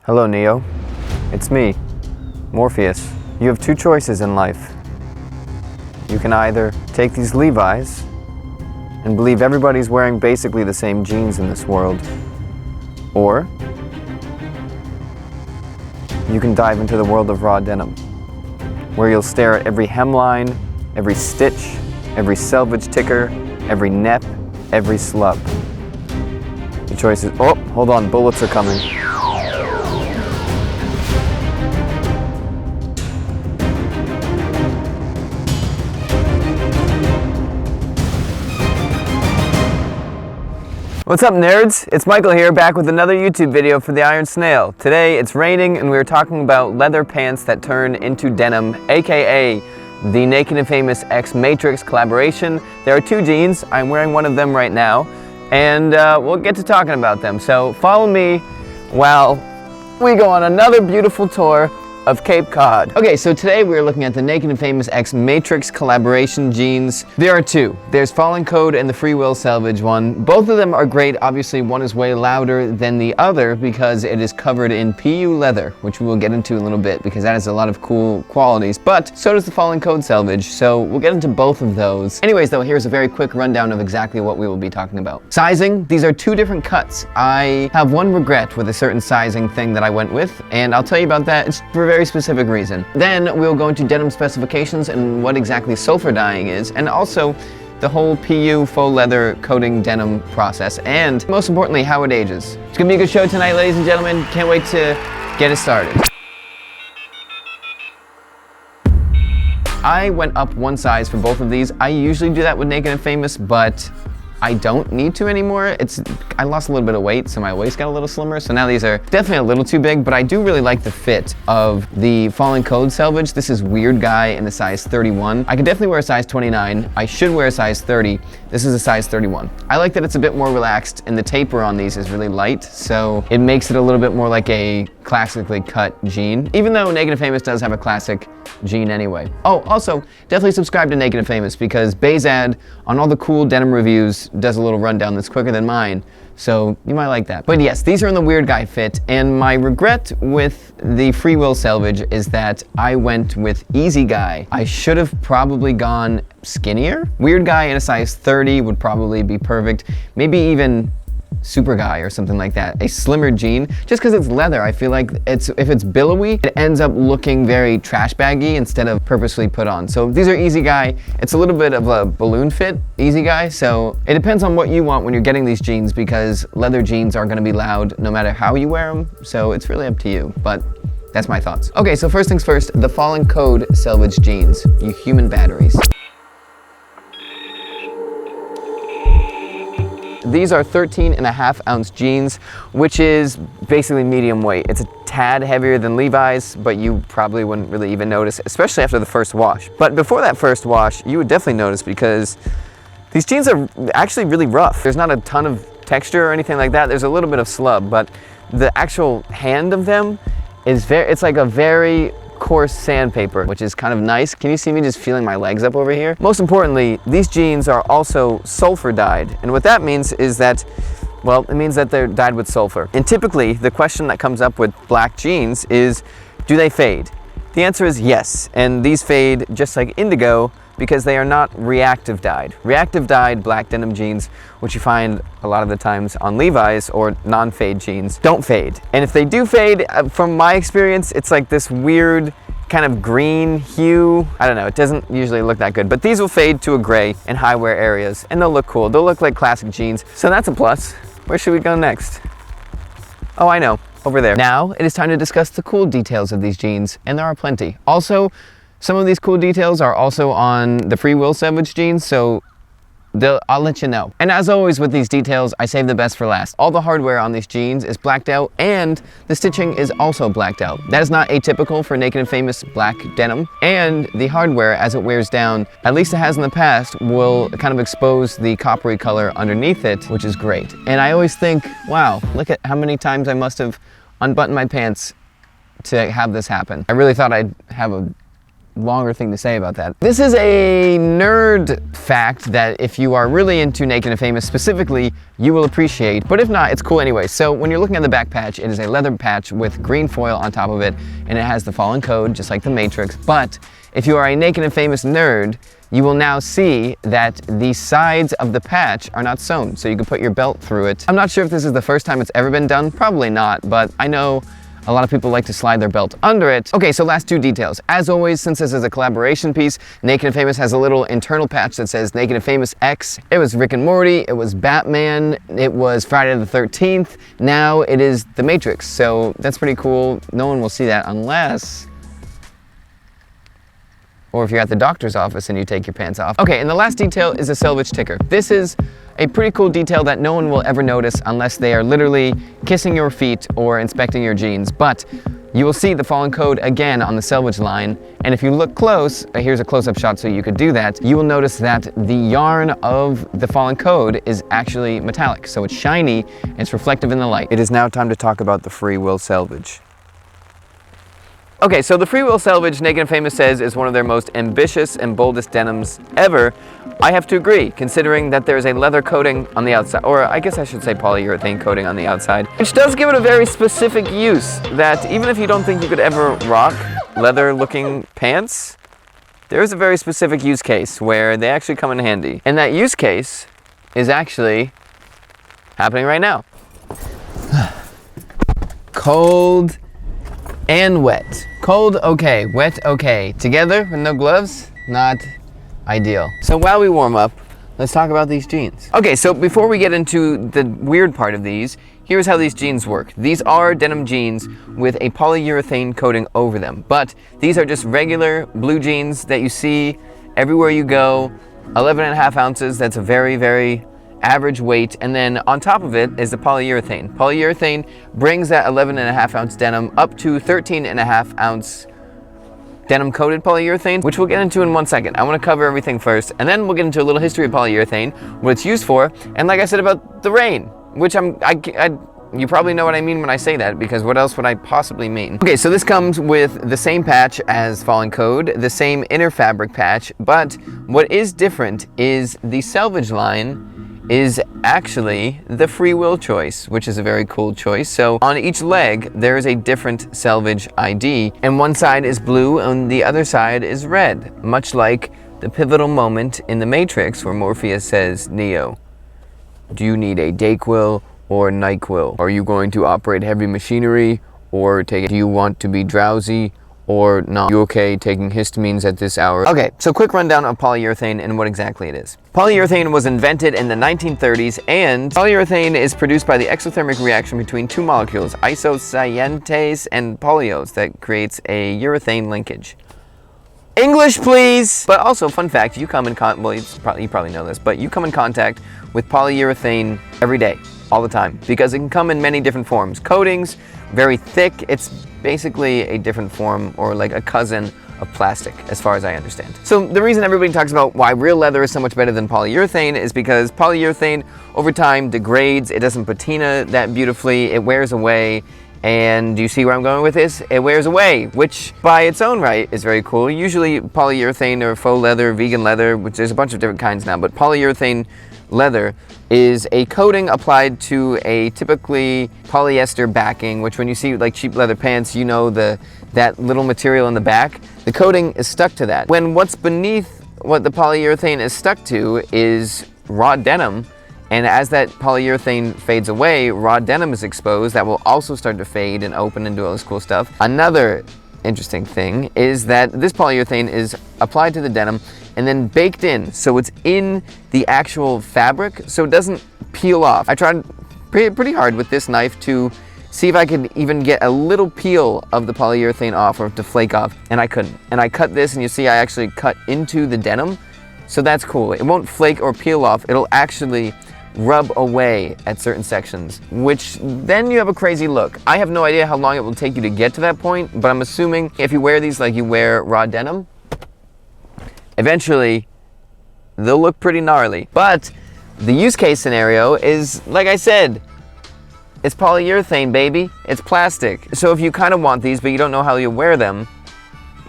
Hello, Neo. It's me, Morpheus. You have two choices in life. You can either take these Levi's and believe everybody's wearing basically the same jeans in this world, or you can dive into the world of raw denim, where you'll stare at every hemline, every stitch, every selvage ticker, every nep, every slub. The choice is, oh, hold on, bullets are coming. What's up, nerds? It's Michael here, back with another YouTube video for the Iron Snail. Today it's raining and we're talking about leather pants that turn into denim, aka the Naked and Famous X Matrix collaboration. There are two jeans, I'm wearing one of them right now, and we'll get to talking about them. So follow me while we go on another beautiful tour of Cape Cod. Okay, so today we're looking at the Naked and Famous X Matrix collaboration jeans. There are two. There's Fallen Code and the Free Will Selvage one. Both of them are great. Obviously, one is way louder than the other because it is covered in PU leather, which we will get into in a little bit because that has a lot of cool qualities, but so does the Fallen Code Selvage, so we'll get into both of those. Anyways though, here's a very quick rundown of exactly what we will be talking about. Sizing, these are two different cuts. I have one regret with a certain sizing thing that I went with, and I'll tell you about that. It's for a very specific reason. Then we'll go into denim specifications and what exactly sulfur dyeing is, and also the whole PU faux leather coating denim process, and most importantly, how it ages. It's gonna be a good show tonight, ladies and gentlemen. Can't wait to get it started. I went up one size for both of these. I usually do that with Naked and Famous, but I don't need to anymore. I lost a little bit of weight, so my waist got a little slimmer, so now these are definitely a little too big, but I do really like the fit of the Fallen Code Selvage. This is Weird Guy in a size 31. I could definitely wear a size 29. I should wear a size 30. This is a size 31. I like that it's a bit more relaxed, and the taper on these is really light, so it makes it a little bit more like a classically cut jean, even though Naked and Famous does have a classic jean anyway. Oh, also, definitely subscribe to Naked and Famous because Bayzad, on all the cool denim reviews, does a little rundown that's quicker than mine, so you might like that. But yes, these are in the Weird Guy fit, and my regret with the Free Will Selvage is that I went with Easy Guy. I should have probably gone skinnier. Weird Guy in a size 30 would probably be perfect. Maybe even Super Guy or something like that. A slimmer jean, just because it's leather. I feel like if it's billowy, it ends up looking very trash baggy instead of purposely put on. So these are Easy Guy. It's a little bit of a balloon fit, Easy Guy. So it depends on what you want when you're getting these jeans because leather jeans are going to be loud no matter how you wear them. So it's really up to you, but that's my thoughts. Okay, so first things first, the Fallen Code Selvage jeans, you human batteries. These are 13.5-ounce jeans, which is basically medium weight. It's a tad heavier than Levi's, but you probably wouldn't really even notice, especially after the first wash. But before that first wash, you would definitely notice because these jeans are actually really rough. There's not a ton of texture or anything like that. There's a little bit of slub, but the actual hand of them is it's like a very coarse sandpaper, which is kind of nice. Can you see me just feeling my legs up over here? Most importantly, these jeans are also sulfur dyed. And what that means is that, well, it means that they're dyed with sulfur. And typically, the question that comes up with black jeans is, do they fade? The answer is yes. And these fade just like indigo because they are not reactive dyed. Reactive dyed black denim jeans, which you find a lot of the times on Levi's or non-fade jeans, don't fade. And if they do fade, from my experience, it's like this weird kind of green hue. I don't know, it doesn't usually look that good, but these will fade to a gray in high wear areas and they'll look cool. They'll look like classic jeans, so that's a plus. Where should we go next? Oh, I know, over there. Now it is time to discuss the cool details of these jeans, and there are plenty. Also, some of these cool details are also on the Free Will Selvage jeans, so I'll let you know. And as always with these details, I save the best for last. All the hardware on these jeans is blacked out, and the stitching is also blacked out. That is not atypical for Naked and Famous black denim. And the hardware, as it wears down, at least it has in the past, will kind of expose the coppery color underneath it, which is great. And I always think, wow, look at how many times I must have unbuttoned my pants to have this happen. I really thought I'd have a longer thing to say about that. This is a nerd fact that if you are really into Naked and Famous specifically, you will appreciate, but if not, it's cool anyway. So when you're looking at the back patch, it is a leather patch with green foil on top of it, and it has the fallen code, just like the Matrix. But if you are a Naked and Famous nerd, you will now see that the sides of the patch are not sewn, so you can put your belt through it. I'm not sure if this is the first time it's ever been done, probably not, but I know a lot of people like to slide their belt under it. Okay, so last two details. As always, since this is a collaboration piece, Naked and Famous has a little internal patch that says Naked and Famous X. It was Rick and Morty, it was Batman, it was Friday the 13th, now it is The Matrix. So that's pretty cool. No one will see that unless, or if you're at the doctor's office and you take your pants off. Okay, and the last detail is a selvage ticker. This is a pretty cool detail that no one will ever notice unless they are literally kissing your feet or inspecting your jeans. But you will see the fallen code again on the selvage line. And if you look close, here's a close-up shot so you could do that, you will notice that the yarn of the fallen code is actually metallic. So it's shiny and it's reflective in the light. It is now time to talk about the free will selvage. Okay, so the free will selvage, Naked and Famous says, is one of their most ambitious and boldest denims ever. I have to agree, considering that there's a leather coating on the outside, or I guess I should say polyurethane coating on the outside, which does give it a very specific use that even if you don't think you could ever rock leather-looking pants, there is a very specific use case where they actually come in handy. And that use case is actually happening right now. Cold and wet. Cold, okay. Wet, okay. Together with no gloves, not ideal. So while we warm up, let's talk about these jeans. Okay, so before we get into the weird part of these, here's how these jeans work. These are denim jeans with a polyurethane coating over them, but these are just regular blue jeans that you see everywhere you go. 11.5 ounces, that's a very, very average weight, and then on top of it is the polyurethane. Polyurethane brings that 11.5 ounce denim up to 13.5 ounce denim coated polyurethane, which we'll get into in 1 second. I want to cover everything first, and then we'll get into a little history of polyurethane, what it's used for, and like I said about the rain, which you probably know what I mean when I say that, because what else would I possibly mean? Okay, so this comes with the same patch as Fallen Code, the same inner fabric patch, but what is different is the selvage line is actually the free will choice, which is a very cool choice. So on each leg, there is a different selvage ID, and one side is blue and the other side is red, much like the pivotal moment in The Matrix where Morpheus says, Neo, do you need a Dayquil or NyQuil? Are you going to operate heavy machinery or do you want to be drowsy or not? You okay taking histamines at this hour? Okay, so quick rundown of polyurethane and what exactly it is. Polyurethane was invented in the 1930s, and polyurethane is produced by the exothermic reaction between two molecules, isocyanate and polyols, that creates a urethane linkage. English, please! But also, fun fact, you come in you probably know this, but you come in contact with polyurethane every day, all the time, because it can come in many different forms. Coatings, very thick, it's basically a different form, or like a cousin of plastic, as far as I understand. So the reason everybody talks about why real leather is so much better than polyurethane is because polyurethane over time degrades, it doesn't patina that beautifully, it wears away, and do you see where I'm going with this? It wears away, which by its own right is very cool. Usually polyurethane or faux leather, vegan leather, which there's a bunch of different kinds now, but polyurethane leather is a coating applied to a typically polyester backing, which when you see like cheap leather pants, you know that little material in the back, the coating is stuck to that. When what's beneath what the polyurethane is stuck to is raw denim, and as that polyurethane fades away, raw denim is exposed, that will also start to fade and open and do all this cool stuff. Another interesting thing is that this polyurethane is applied to the denim and then baked in, so it's in the actual fabric, so it doesn't peel off. I tried pretty hard with this knife to see if I could even get a little peel of the polyurethane off or to flake off, and I couldn't. And I cut this, and you see I actually cut into the denim, so that's cool. It won't flake or peel off, it'll actually rub away at certain sections, which then you have a crazy look. I have no idea how long it will take you to get to that point, but I'm assuming if you wear these like you wear raw denim, eventually they'll look pretty gnarly. But the use case scenario is, like I said, it's polyurethane, baby. It's plastic. So if you kind of want these, but you don't know how you wear them,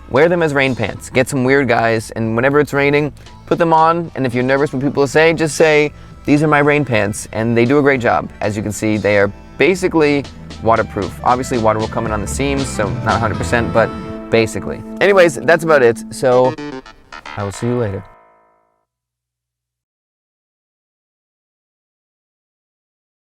wear them as rain pants. Get some weird guys, and whenever it's raining, put them on, and if you're nervous what people say, just say, these are my rain pants, and they do a great job. As you can see, they are basically waterproof. Obviously, water will come in on the seams, so not 100%, but basically. Anyways, that's about it, so I will see you later.